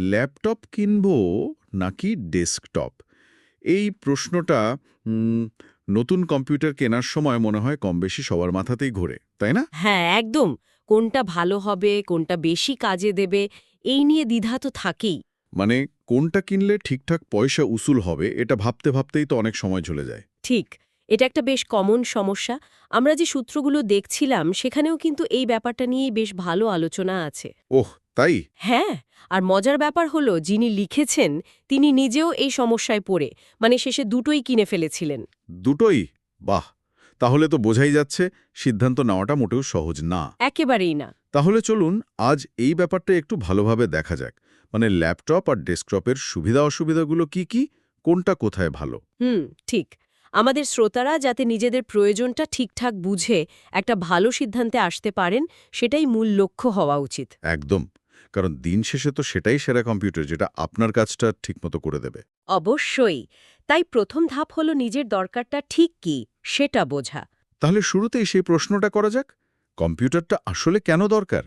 Laptop কিনবো নাকি desktop? এই প্রশ্নটা নতুন কম্পিউটার কেনার সময় মনে হয় কমবেশি সবার মাথাতেই ঘোরে, তাই না? হ্যাঁ, একদম। কোনটা ভালো হবে, কোনটা বেশি কাজে দেবে, এই নিয়ে দ্বিধা তো থাকেই। মানে কোনটা কিনলে ঠিকঠাক পয়সা উসুল হবে এটা ভাবতে ভাবতেই তো অনেক সময় চলে যায়। ঠিক। এটা একটা বেশ কমন সমস্যা। আমরা যে সূত্রগুলো দেখছিলাম, সেখানেও কিন্তু এই ব্যাপারটা নিয়েই বেশ ভালো আলোচনা আছে। ওহ, তাই? হ্যাঁ, আর মজার ব্যাপার হলো যিনি লিখেছেন, তিনি নিজেও এই সমস্যায় পড়ে, মানে শেষে দুটোই কিনে ফেলেছিলেন। দুটোই? বাহ! তাহলে তো বোঝাই যাচ্ছে সিদ্ধান্ত নেওয়াটা মোটেও সহজ না। একেবারেই না। তাহলে চলুন আজ এই ব্যাপারটা একটু ভালোভাবে দেখা যাক। মানে ল্যাপটপ আর ডেস্কটপের সুবিধা অসুবিধাগুলো কি, কোনটা কোথায় ভালো। ঠিক। আমাদের শ্রোতারা যাতে নিজেদের প্রয়োজনটা ঠিকঠাক বুঝে একটা ভালো সিদ্ধান্তে আসতে পারেন, সেটাই মূল লক্ষ্য হওয়া উচিত। একদম। কারণ দিন শেষে তো সেটাই সেরা কম্পিউটার যেটা আপনার কাজটা ঠিকমতো করে দেবে। অবশ্যই। তাই প্রথম ধাপ হলো নিজের দরকারটা ঠিক কি, সেটা বোঝা। তাহলে শুরুতেই সেই প্রশ্নটা করা যাক, কম্পিউটারটা আসলে কেন দরকার?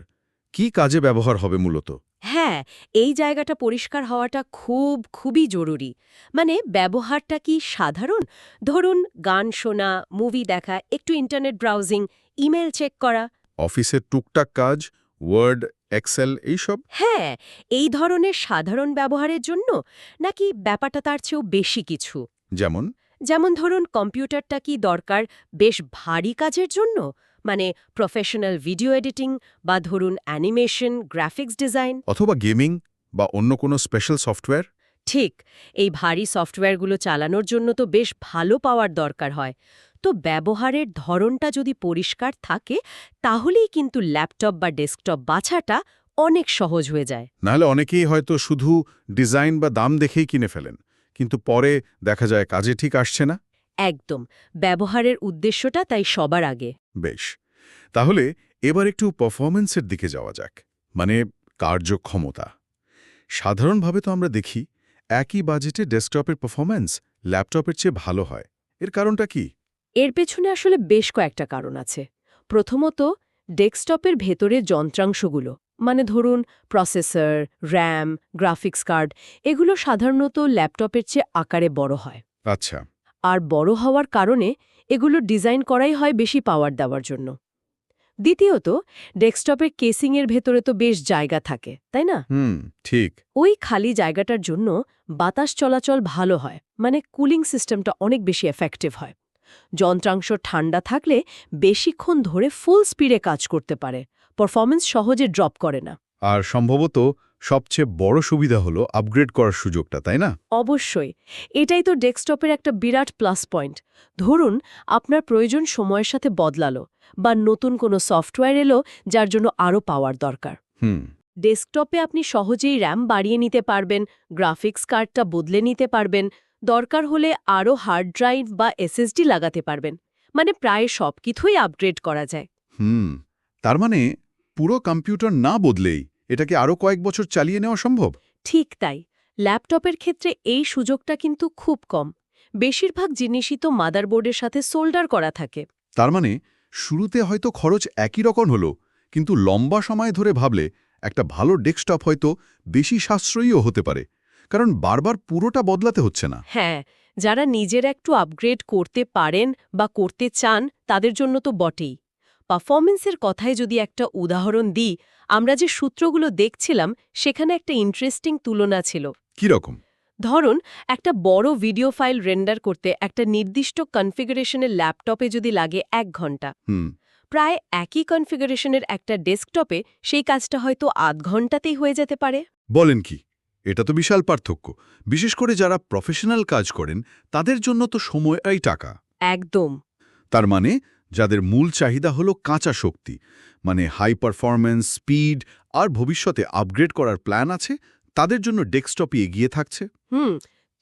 কি কাজে ব্যবহার হবে মূলত? হ্যাঁ, এই জায়গাটা পরিষ্কার হওয়াটা খুবই জরুরি। মানে ব্যবহারটা কি সাধারণ? ধরুন গান শোনা, মুভি দেখা, একটু ইন্টারনেট ব্রাউজিং, ইমেল চেক করা। অফিসের টুকটাক কাজ, ওয়ার্ড, এক্সেল এইসব? হ্যাঁ, এই ধরনের সাধারণ ব্যবহারের জন্য, নাকি ব্যাপারটা তার চেয়েও বেশি কিছু? যেমন? যেমন ধরুন কম্পিউটারটা কি দরকার বেশ ভারী কাজের জন্য, মানে প্রফেশনাল ভিডিও এডিটিং, বা ধরুন অ্যানিমেশন, গ্রাফিক্স ডিজাইন। অথবা গেমিং বা অন্য কোনো স্পেশাল সফটওয়্যার? ঠিক, এই ভারী সফটওয়্যারগুলো চালানোর জন্য তো বেশ ভালো পাওয়ার দরকার হয়। তো ব্যবহারের ধরনটা যদি পরিষ্কার থাকে, তাহলেই কিন্তু ল্যাপটপ বা ডেস্কটপ বাছাটা অনেক সহজ হয়ে যায়। নাহলে অনেকেই হয়তো শুধু ডিজাইন বা দাম দেখেই কিনে ফেলেন, কিন্তু পরে দেখা যায় কাজে ঠিক আসছে না। একদম, ব্যবহারের উদ্দেশ্যটা তাই সবার আগে। বেশ, তাহলে এবার একটু পারফরম্যান্সের দিকে যাওয়া যাক, মানে কার্যক্ষমতা। সাধারণভাবে তো আমরা দেখি একই বাজেটে ডেস্কটপের পারফরম্যান্স ল্যাপটপের চেয়ে ভালো হয়। এর কারণটা কি? এর পেছনে আসলে বেশ কয়েকটা কারণ আছে। প্রথমত, ডেস্কটপের ভেতরে যন্ত্রাংশগুলো, মানে ধরুন প্রসেসর, র্যাম, গ্রাফিক্স কার্ড, এগুলো সাধারণত ল্যাপটপের চেয়ে আকারে বড় হয়। আচ্ছা। আর বড় হওয়ার কারণে এগুলো ডিজাইন করাই হয় বেশি পাওয়ার দেওয়ার জন্য। দ্বিতীয়ত, ডেস্কটপের কেসিংয়ের ভেতরে তো বেশ জায়গা থাকে, তাই না? ঠিক। ওই খালি জায়গাটার জন্য বাতাস চলাচল ভালো হয়, মানে কুলিং সিস্টেমটা অনেক বেশি এফেক্টিভ হয়। যন্ত্রাংশ ঠান্ডা থাকলে বেশিক্ষণ ধরে ফুল স্পিডে কাজ করতে পারে, পারফরম্যান্স সহজে ড্রপ করে না। আর সম্ভবত সবচেয়ে বড় সুবিধা হলো আপগ্রেড করার সুযোগটা, তাই না? অবশ্যই, এটাই তো ডেস্কটপের একটা বিরাট প্লাস পয়েন্ট। ধরুন আপনার প্রয়োজন সময়ের সাথে বদলালো, বা নতুন কোনো সফটওয়্যার এলো যার জন্য আরও পাওয়ার দরকার। হুম। ডেস্কটপে আপনি সহজেই র্যাম বাড়িয়ে নিতে পারবেন, গ্রাফিক্স কার্ডটা বদলে নিতে পারবেন, দরকার হলে আরও হার্ড ড্রাইভ বা এসএসডি লাগাতে পারবেন। মানে প্রায় সবকিছুই আপগ্রেড করা যায়। হুম। তার মানে পুরো কম্পিউটার না বদলেই এটাকে আরও কয়েক বছর চালিয়ে নেওয়া সম্ভব? ঠিক তাই। ল্যাপটপের ক্ষেত্রে এই সুযোগটা কিন্তু খুব কম। বেশিরভাগ জিনিসই তো মাদারবোর্ডের সাথে সোল্ডার করা থাকে। তার মানে শুরুতে হয়তো খরচ একই রকম হলো, কিন্তু লম্বা সময় ধরে ভাবলে একটা ভালো ডেস্কটপ হয়তো বেশি সাশ্রয়ীও হতে পারে, কারণ বারবার পুরোটা বদলাতে হচ্ছে না। হ্যাঁ, যারা নিজেরা একটু আপগ্রেড করতে পারেন বা করতে চান, তাদের জন্য তো বটেই। পারফরমেন্সের কথায় যদি একটা উদাহরণ দিই, আমরা যে সূত্রগুলো দেখছিলাম, সেখানে একটা ইন্টারেস্টিং তুলনা ছিল। কি রকম? ধরুন একটা বড় ভিডিও ফাইল রেন্ডার করতে একটা নির্দিষ্ট কনফিগারেশনের ল্যাপটপে যদি লাগে 1 ঘন্টা, হুম। প্রায় একই কনফিগারেশনের একটা ডেস্কটপে সেই কাজটা হয়তো আধ ঘন্টাতেই হয়ে যেতে পারে। বলেন কি? এটা তো বিশাল পার্থক্য। বিশেষ করে যারা প্রফেশনাল কাজ করেন তাদের জন্য তো সময়ই টাকা। একদম। তার মানে যাদের মূল চাহিদা হলো কাঁচা শক্তি, মানে হাই পারফরম্যান্স, স্পিড আর ভবিষ্যতে আপগ্রেড করার প্ল্যান আছে, তাদের জন্য ডেস্কটপই এগিয়ে থাকছে। হুম,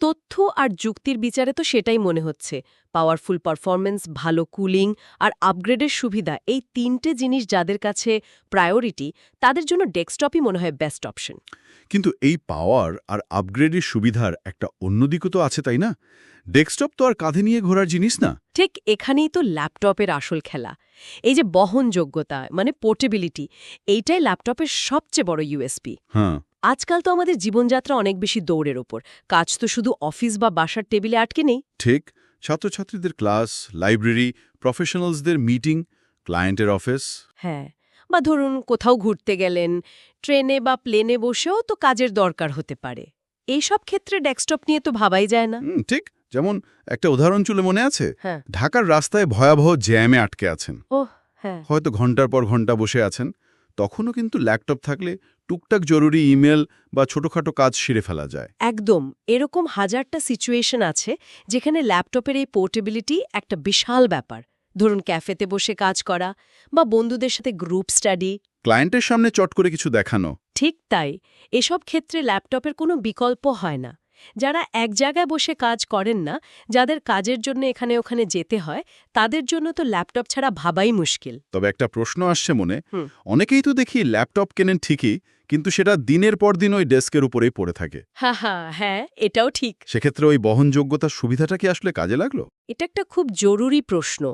তথ্য আর যুক্তির বিচারে তো সেটাই মনে হচ্ছে। পাওয়ারফুল পারফরমেন্স, ভালো কুলিং আর আপগ্রেডের সুবিধা, এই তিনটে জিনিস যাদের কাছে প্রায়োরিটি, তাদের জন্য ডেস্কটপই মনে হয় বেস্ট অপশন। কিন্তু এই পাওয়ার আর আপগ্রেডের সুবিধার একটা অন্য দিকও তো আছে, তাই না? ডেস্কটপ তো আর কাঁধে নিয়ে ঘোরার জিনিস না। ঠিক এখানেই তো ল্যাপটপের আসল খেলা। এই যে বহনযোগ্যতা, মানে পোর্টেবিলিটি, এইটাই ল্যাপটপের সবচেয়ে বড় ইউএসপি। হ্যাঁ। আজকাল তো আমাদের জীবনযাত্রা অনেক বেশি দৌড়ের ওপর। কাজ তো শুধু অফিস বা বাসার টেবিলে আটকে নেই। ঠিক, ছাত্রছাত্রীদের ক্লাস, লাইব্রেরি, প্রফেশনালসদের মিটিং, ক্লায়েন্টের অফিস। হ্যাঁ, বা ধরুন কোথাও ঘুরতে গেলেন, ট্রেনে বা প্লেনে বসেও তো কাজের দরকার হতে পারে। এইসব ক্ষেত্রে ডেস্কটপ নিয়ে তো ভাবাই যায় না। ঠিক, যেমন একটা উদাহরণ চলে মনে আছে, হ্যাঁ। ঢাকার রাস্তায় ভয়াবহ জ্যামে আটকে আছেন, ওহ হ্যাঁ। হয়তো ঘন্টার পর ঘন্টা বসে আছেন, তখনও কিন্তু ল্যাপটপ থাকলে টুকটাক জরুরি ইমেল বা ছোটখাটো কাজ সেরে ফেলা যায়। একদম, এরকম হাজারটা সিচুয়েশন আছে যেখানে ল্যাপটপের এই পোর্টেবিলিটি একটা বিশাল ব্যাপার। ধরুন ক্যাফেতে বসে কাজ করা বা বন্ধুদের সাথে গ্রুপ স্টাডি। ক্লায়েন্টের সামনে চট করে কিছু দেখানো। ঠিক তাই, এসব ক্ষেত্রে ল্যাপটপের কোনো বিকল্প হয় না। যারা এক জায়গায় বসে কাজ করেন না, যাদের কাজের জন্য এখানে ওখানে যেতে হয়, তাদের জন্য তো ল্যাপটপ ছাড়া ভাবাই মুশকিল। তবে একটা প্রশ্ন আসছে মনে, হুম। অনেকেই তো দেখি ল্যাপটপ কেনেন ঠিকই, কিন্তু সেটা দিনের পর দিন ওই ডেস্কের উপরেই পড়ে থাকে। হ্যাঁ, এটাও ঠিক। সেক্ষেত্রে ওই বহনযোগ্যতার সুবিধাটা কি আসলে কাজে লাগলো? এটা একটা খুব জরুরি প্রশ্ন।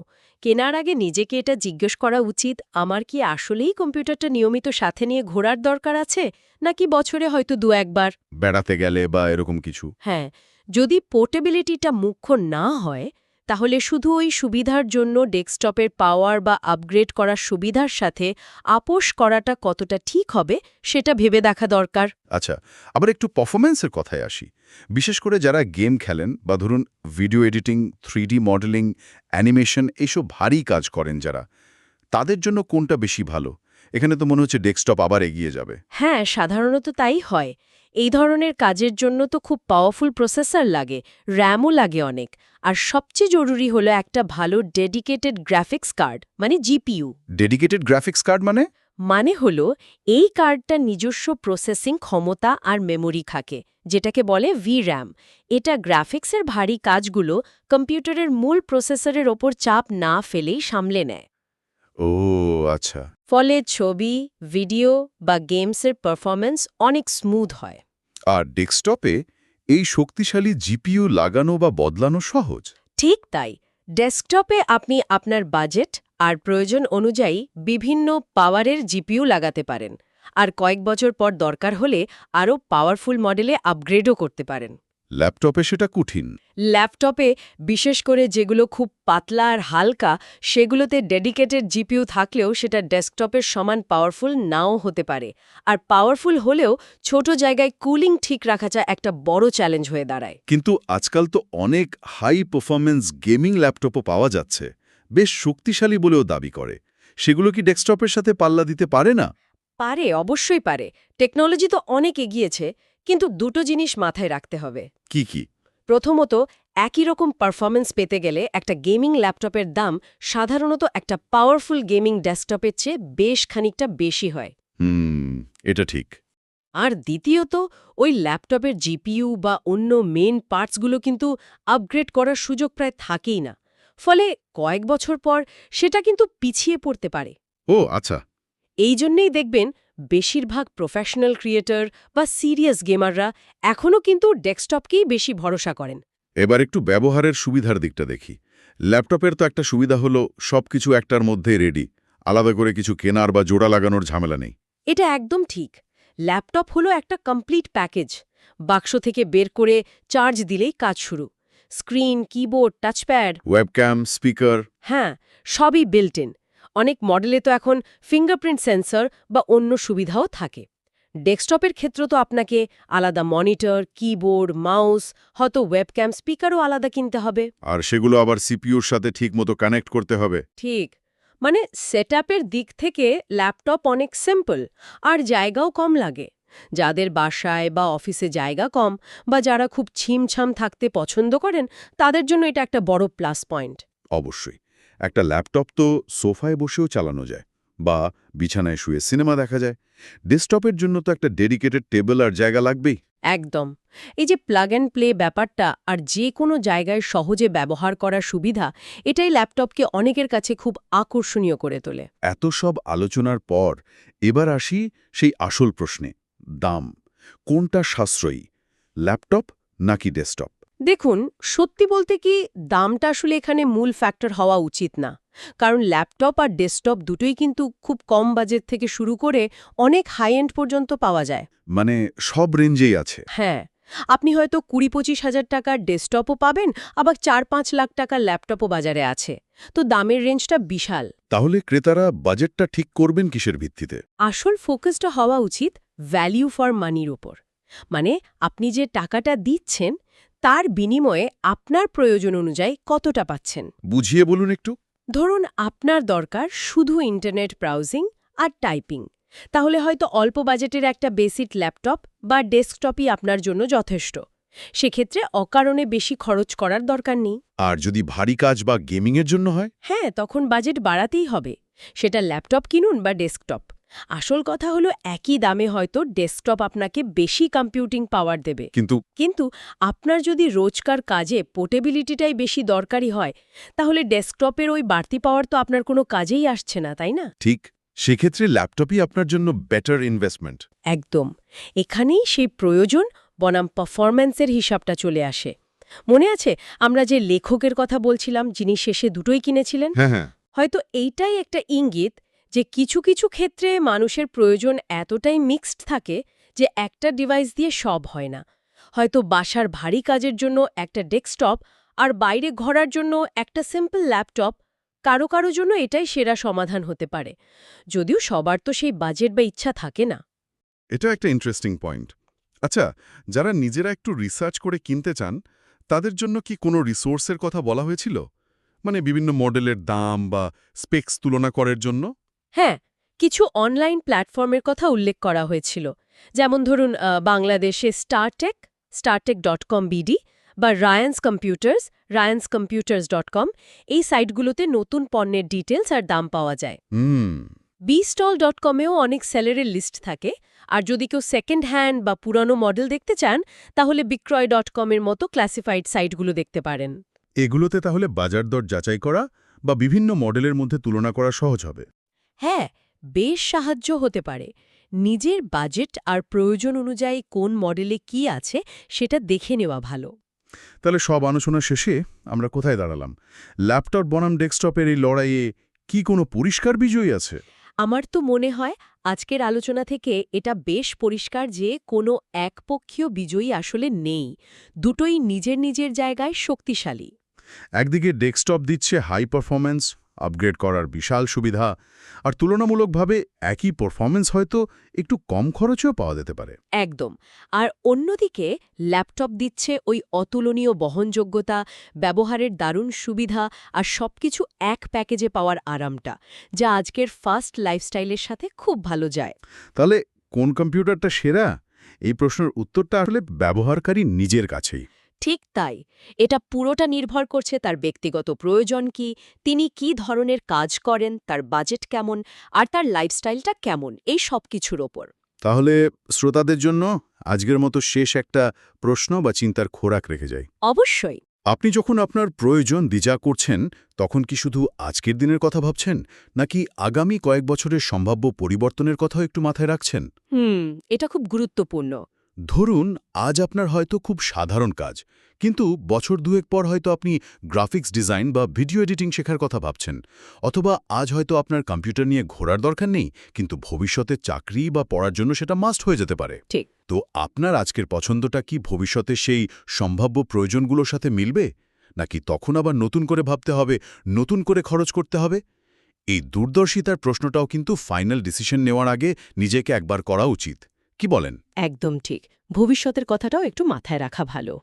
কেনার আগে নিজেকে এটা জিজ্ঞেস করা উচিত, আমার কি আসলেই কম্পিউটারটা নিয়মিত সাথে নিয়ে ঘোরার দরকার আছে, নাকি বছরে হয়তো দু একবার। বেড়াতে গেলে বা এরকম কিছু। হ্যাঁ, যদি পোর্টেবিলিটিটা মুখ্য না হয়, তাহলে শুধু ওই সুবিধার জন্য ডেস্কটপের পাওয়ার বা আপগ্রেড করার সুবিধার সাথে আপোস করাটা কতটা ঠিক হবে সেটা ভেবে দেখা দরকার। আচ্ছা, আবার একটু পারফরম্যান্সের কথায় আসি। বিশেষ করে যারা গেম খেলেন বা ধরুন video editing, 3D modelling, animation এইসব ভারী কাজ করেন যারা, তাদের জন্য কোনটা বেশি ভালো? এখানে তো মনে হচ্ছে ডেস্কটপ আবার এগিয়ে যাবে। হ্যাঁ, সাধারণত তাই হয়। এই ধরনের কাজের জন্য তো খুব পাওয়ারফুল প্রসেসর লাগে, র্যামও লাগে অনেক। আর সবচেয়ে জরুরি হলো একটা ভালো ডেডিকেটেড গ্রাফিক্স কার্ড, মানে জিপিইউ। ডেডিকেটেড গ্রাফিক্স কার্ড মানে হলো এই কার্ডটা নিজস্ব প্রসেসিং ক্ষমতা আর মেমোরি থাকে, যেটাকে বলে VRAM। এটা গ্রাফিক্সের ভারী কাজগুলো কম্পিউটারের মূল প্রসেসরের ওপর চাপ না ফেলেই সামলে নেয়। ও আচ্ছা। ফলে ছবি, ভিডিও বা গেমসের পারফরম্যান্স অনেক স্মুথ হয়। আর ডেস্কটপে এই শক্তিশালী জিপিইউ লাগানো বা বদলানো সহজ? ঠিক তাই, ডেস্কটপে আপনি আপনার বাজেট আর প্রয়োজন অনুযায়ী বিভিন্ন পাওয়ারের জিপিইউ লাগাতে পারেন, আর কয়েক বছর পর দরকার হলে আরও পাওয়ারফুল মডেলে আপগ্রেডও করতে পারেন। ল্যাপটপে সেটা কঠিন। ল্যাপটপে, বিশেষ করে যেগুলো খুব পাতলা আর হালকা, সেগুলোতে ডেডিকেটেড জিপিইউ থাকলেও সেটা ডেস্কটপের সমান পাওয়ারফুল নাও হতে পারে। আর পাওয়ারফুল হলেও ছোট জায়গায় কুলিং ঠিক রাখাটা একটা বড় চ্যালেঞ্জ হয়ে দাঁড়ায়। কিন্তু আজকাল তো অনেক হাই পারফরম্যান্স গেমিং ল্যাপটপও পাওয়া যাচ্ছে, বেশ শক্তিশালী বলেও দাবি করে। সেগুলো কি ডেস্কটপের সাথে পাল্লা দিতে পারে না? পারে, অবশ্যই পারে। টেকনোলজি তো অনেক এগিয়েছে, কিন্তু দুটো জিনিস মাথায় রাখতে হবে। কি কি? প্রথমত, একই রকম পারফরম্যান্স পেতে গেলে একটা গেমিং ল্যাপটপের দাম সাধারণত একটা পাওয়ারফুল গেমিং ডেস্কটপের চেয়ে বেশ খানিকটা বেশি হয়। এটা ঠিক। আর দ্বিতীয়ত, ওই ল্যাপটপের জিপিইউ বা অন্য মেইন পার্টসগুলো কিন্তু আপগ্রেড করার সুযোগ প্রায় থাকেই না। ফলে কয়েক বছর পর সেটা কিন্তু পিছিয়ে পড়তে পারে। ও আচ্ছা। এই জন্যেই দেখবেন বেশিরভাগ প্রফেশনাল ক্রিয়েটর বা সিরিয়াস গেমাররা এখনও কিন্তু ডেস্কটপকেই বেশি ভরসা করেন। এবার একটু ব্যবহারের সুবিধার দিকটা দেখি। ল্যাপটপের তো একটা সুবিধা হলো সবকিছু একটার মধ্যে রেডি, আলাদা করে কিছু কেনার বা জোড়া লাগানোর ঝামেলা নেই। এটা একদম ঠিক। ল্যাপটপ হলো একটা কমপ্লিট প্যাকেজ। বাক্স থেকে বের করে চার্জ দিলেই কাজ শুরু। Screen, keyboard, touchpad, webcam, speaker. হ্যাঁ, সবই বিল্ট ইন। অনেক মডেলে তো এখন ফিঙ্গারপ্রিন্ট সেন্সর বা অন্য সুবিধাও থাকে। ডেস্কটপের ক্ষেত্রে তো আপনাকে আলাদা মনিটর, কিবোর্ড, মাউস, হয়তো ওয়েবক্যাম, স্পিকারও আলাদা কিনতে হবে। আর সেগুলো আবার সিপিইউর সাথে ঠিকমতো কানেক্ট করতে হবে। ঠিক, মানে সেটআপের দিক থেকে ল্যাপটপ অনেক সিম্পল, আর জায়গাও কম লাগে। যাদের বাসায় বা অফিসে জায়গা কম, বা যারা খুব ছিমছাম থাকতে পছন্দ করেন, তাদের জন্য এটা একটা বড় প্লাস পয়েন্ট। অবশ্যই। একটা ল্যাপটপ তো সোফায় বসেও চালানো যায়, বা বিছানায় শুয়ে সিনেমা দেখা যায়। ডেস্কটপের জন্য তো একটা ডেডিকেটেড টেবিল আর জায়গা লাগবেই। একদম। এই যে প্লাগ অ্যান্ড প্লে ব্যাপারটা আর যে কোনো জায়গায় সহজে ব্যবহার করার সুবিধা, এটাই ল্যাপটপকে অনেকের কাছে খুব আকর্ষণীয় করে তোলে। এত সব আলোচনার পর এবার আসি সেই আসল প্রশ্নে, দাম। কোনটা সাশ্রয়ী, ল্যাপটপ নাকি ডেস্কটপ? দেখুন, সত্যি বলতে কি দামটা আসলে এখানে মূল ফ্যাক্টর হওয়া উচিত না। কারণ ল্যাপটপ আর ডেস্কটপ দুটোই কিন্তু খুব কম বাজেট থেকে শুরু করে অনেক হাই এন্ড পর্যন্ত পাওয়া যায়। মানে সব রেঞ্জেই আছে। হ্যাঁ, আপনি হয়তো ২০-২৫ হাজার টাকার ডেস্কটপও পাবেন, আবার ৪-৫ লাখ টাকার ল্যাপটপও বাজারে আছে। তো দামের রেঞ্জটা বিশাল। তাহলে ক্রেতারা বাজেটটা ঠিক করবেন কিসের ভিত্তিতে? আসল ফোকাসটা হওয়া উচিত ভ্যালিউ ফর মানির উপর। মানে আপনি যে টাকাটা দিচ্ছেন তার বিনিময়ে আপনার প্রয়োজন অনুযায়ী কতটা পাচ্ছেন। বুঝিয়ে বলুন একটু। ধরুন আপনার দরকার শুধু ইন্টারনেট ব্রাউজিং আর টাইপিং, তাহলে হয়তো অল্প বাজেটের একটা বেসিক ল্যাপটপ বা ডেস্কটপই আপনার জন্য যথেষ্ট। সেক্ষেত্রে অকারণে বেশি খরচ করার দরকার নেই। আর যদি ভারী কাজ বা গেমিংয়ের জন্য হয়? হ্যাঁ, তখন বাজেট বাড়াতেই হবে। সেটা ল্যাপটপ কিনুন বা ডেস্কটপ। আসল কথা হলো একই দামে হয়তো ডেস্কটপ আপনাকে বেশি কম্পিউটিং পাওয়ার দেবে, কিন্তু আপনার যদি রোজকার কাজে পোর্টেবিলিটিটাই বেশি দরকারি হয়, তাহলে ডেস্কটপের ওই বাড়তি পাওয়ার তো আপনার কোনো কাজেই আসছে না, তাই না? ঠিক। সেক্ষেত্রে ল্যাপটপই আপনার জন্য বেটার ইনভেস্টমেন্ট। একদম। এখানেই সেই প্রয়োজন বনাম পারফরম্যান্সের হিসাবটা চলে আসে। মনে আছে আমরা যে লেখকের কথা বলছিলাম যিনি শেষে দুটোই কিনেছিলেন? হ্যাঁ। হয়তো এইটাই একটা ইঙ্গিত যে কিছু কিছু ক্ষেত্রে মানুষের প্রয়োজন এতটাই মিক্সড থাকে যে একটা ডিভাইস দিয়ে সব হয় না। হয়তো বাসার ভারী কাজের জন্য একটা ডেস্কটপ আর বাইরে ঘোরার জন্য একটা সিম্পল ল্যাপটপ, কারো কারো জন্য এটাই সেরা সমাধান হতে পারে। যদিও সবার তো সেই বাজেট বা ইচ্ছা থাকে না। এটা একটা ইন্টারেস্টিং পয়েন্ট। আচ্ছা, যারা নিজেরা একটু রিসার্চ করে কিনতে চান, তাদের জন্য কি কোনো রিসোর্সের কথা বলা হয়েছিল? মানে বিভিন্ন মডেলের দাম বা স্পেক্স তুলনা করার জন্য? হ্যাঁ, কিছু অনলাইন প্ল্যাটফর্মের কথা উল্লেখ করা হয়েছিল। যেমন ধরুন বাংলাদেশে startech.com বিডি বা rayanscomputers.com, এই সাইটগুলোতে নতুন পণ্যের ডিটেলস আর দাম পাওয়া যায়। bstall.com-এও অনেক সেলারের লিস্ট থাকে। আর যদি কেউ সেকেন্ড হ্যান্ড বা পুরানো মডেল দেখতে চান, তাহলে বিক্রয়.com-এর মতো ক্লাসিফাইড সাইটগুলো দেখতে পারেন। এগুলোতে তাহলে বাজার দর যাচাই করা বা বিভিন্ন মডেলের মধ্যে তুলনা করা সহজ হবে। হ্যাঁ, বেশ সাহায্য হতে পারে। নিজের বাজেট আর প্রয়োজন অনুযায়ী কোন মডেলে কি আছে সেটা দেখে নেওয়া ভালো। তাহলে সব আলোচনা শেষে আমরা কোথায় দাঁড়ালাম? ল্যাপটপ বনাম ডেস্কটপের এই লড়াইয়ে কি কোনো পরিষ্কার বিজয়ী আছে? আমার তো মনে হয় আজকের আলোচনা থেকে এটা বেশ পরিষ্কার যে কোনো একপক্ষীয় বিজয়ী আসলে নেই। দুটোই নিজের নিজের জায়গায় শক্তিশালী। একদিকে ডেস্কটপ দিচ্ছে হাই পারফরম্যান্স, আপগ্রেড করার বিশাল সুবিধা, আর তুলনামূলকভাবে একই পারফরম্যান্স হয়তো একটু কম খরচেও পাওয়া যেতে পারে। একদম। আর অন্যদিকে ল্যাপটপ দিচ্ছে ওই অতুলনীয় বহনযোগ্যতা, ব্যবহারের দারুণ সুবিধা আর সবকিছু এক প্যাকেজে পাওয়ার আরামটা, যা আজকের ফাস্ট লাইফস্টাইলের সাথে খুব ভালো যায়। তাহলে কোন কম্পিউটারটা সেরা? এই প্রশ্নের উত্তরটা আসলে ব্যবহারকারী নিজের কাছেই। ঠিক তাই। এটা পুরোটা নির্ভর করছে তার ব্যক্তিগত প্রয়োজন কি, তিনি কি ধরনের কাজ করেন, তার বাজেট কেমন আর তার লাইফস্টাইলটা কেমন, এই সব কিছুর ওপর। তাহলে শ্রোতাদের জন্য আজকের মতো শেষ একটা প্রশ্ন বা চিন্তার খোরাক রেখে যাই। অবশ্যই। আপনি যখন আপনার প্রয়োজন দিজা করছেন, তখন কি শুধু আজকের দিনের কথা ভাবছেন, নাকি আগামী কয়েক বছরের সম্ভাব্য পরিবর্তনের কথাও একটু মাথায় রাখছেন? এটা খুব গুরুত্বপূর্ণ। ধরুন আজ আপনার হয়তো খুব সাধারণ কাজ, কিন্তু বছর দুয়েক পর হয়তো আপনি গ্রাফিক্স ডিজাইন বা ভিডিও এডিটিং শেখার কথা ভাবছেন, অথবা আজ হয়তো আপনার কম্পিউটার নিয়ে ঘোরার দরকার নেই, কিন্তু ভবিষ্যতে চাকরি বা পড়ার জন্য সেটা মাস্ট হয়ে যেতে পারে। ঠিক। তো আপনার আজকের পছন্দটা কি ভবিষ্যতে সেই সম্ভাব্য প্রয়োজনগুলোর সাথে মিলবে, নাকি তখন আবার নতুন করে ভাবতে হবে, নতুন করে খরচ করতে হবে? এই দূরদর্শিতার প্রশ্নটাও কিন্তু ফাইনাল ডিসিশন নেওয়ার আগে নিজেকে একবার করা উচিত। কি বলেন? একদম ঠিক। ভবিষ্যতের কথাটাও একটু মাথায় রাখা ভালো।